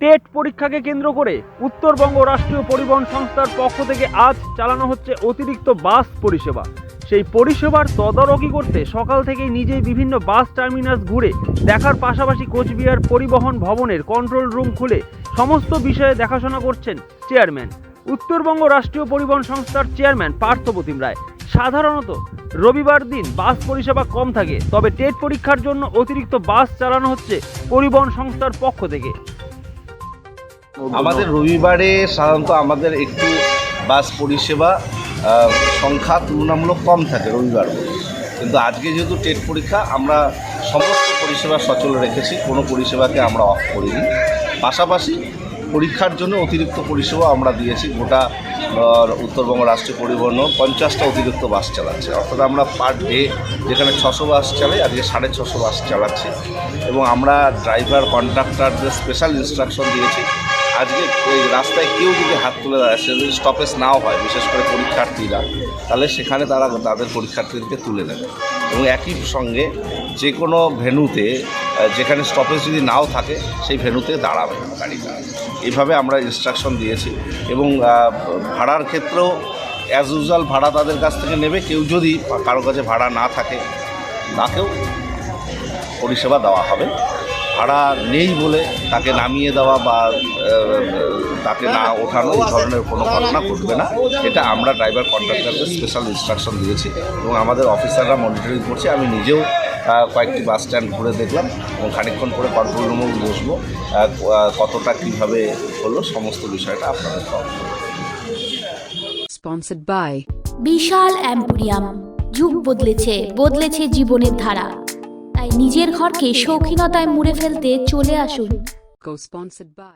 TET পরীক্ষাকে কেন্দ্র করে উত্তরবঙ্গ রাষ্ট্রীয় পরিবহন সংস্থার পক্ষ থেকে আজ চালানো হচ্ছে অতিরিক্ত বাস পরিষেবা। সেই পরিষেবার তদারকি করতে সকাল থেকেই নিজেই বিভিন্ন বাস টার্মিনাস ঘুরে দেখার পাশাপাশি কোচবিহার পরিবহন ভবনের কন্ট্রোল রুম খুলে সমস্ত বিষয়ে দেখাশোনা করছেন চেয়ারম্যান, উত্তরবঙ্গ রাষ্ট্রীয় পরিবহন সংস্থার চেয়ারম্যান পার্থপ্রতিম রায়। সাধারণত রবিবার দিন বাস পরিষেবা কম থাকে, তবে টেট পরীক্ষার জন্য অতিরিক্ত বাস চালানো হচ্ছে পরিবহন সংস্থার পক্ষ থেকে। আমাদের রবিবারে সাধারণত আমাদের একটু বাস পরিষেবা সংখ্যা তুলনামূলক কম থাকে রবিবার, কিন্তু আজকে যেহেতু টেট পরীক্ষা আমরা সমস্ত পরিষেবা সচল রেখেছি, কোনো পরিষেবাকে আমরা অফ করিনি। পাশাপাশি পরীক্ষার জন্য অতিরিক্ত পরিষেবা আমরা দিয়েছি। গোটা উত্তরবঙ্গ রাষ্ট্রীয় পরিবহন 50টা অতিরিক্ত বাস চালাচ্ছে, অর্থাৎ আমরা পার ডে যেখানে 600 বাস চালাই আজকে 650 বাস চালাচ্ছি। এবং আমরা ড্রাইভার কন্ডাক্টরদের স্পেশাল ইনস্ট্রাকশন দিয়েছি, আজকে ওই রাস্তায় কেউ যদি হাত তুলে দেয়, সে যদি স্টপেজ নাও হয়, বিশেষ করে পরীক্ষার্থীরা, তাহলে সেখানে তারা তাদের পরীক্ষার্থীদেরকে তুলে নেবে। এবং একই সঙ্গে যে কোনো ভেন্যুতে যেখানে স্টপেজ যদি নাও থাকে সেই ভেন্যুতে দাঁড়াবে না গাড়িটা। এইভাবে আমরা ইনস্ট্রাকশন দিয়েছি। এবং ভাড়ার ক্ষেত্রেও অ্যাজ ইউজুয়াল ভাড়া তাদের কাছ থেকে নেবে। কেউ যদি কারো কাছে ভাড়া না থাকে তাকেও পরিষেবা দেওয়া হবে। ভাড়া নেই বলে তাকে নামিয়ে দেওয়া বা তাকে না ওঠানো এই ধরনের কোনো ঘটনা ঘটবে না। এটা আমরা ড্রাইভার কন্ডাক্টরদের স্পেশাল ইনস্ট্রাকশন দিয়েছি এবং আমাদের অফিসাররা মনিটরিং করছে। আমি নিজেও কয়েকটি বাস স্ট্যান্ড ঘুরে দেখলাম এবং খানিকক্ষণ করে কন্ট্রোল রুমেও বসবো, কতটা কীভাবে হলো সমস্ত বিষয়টা আপনাদের Sponsored by বিশাল এম্পোরিয়াম। যুগ বদলেছে জীবনের ধারা, তাই নিজের ঘরকে শৌখিনতায় মুড়ে ফেলতে চলে আসুন। Co-sponsored by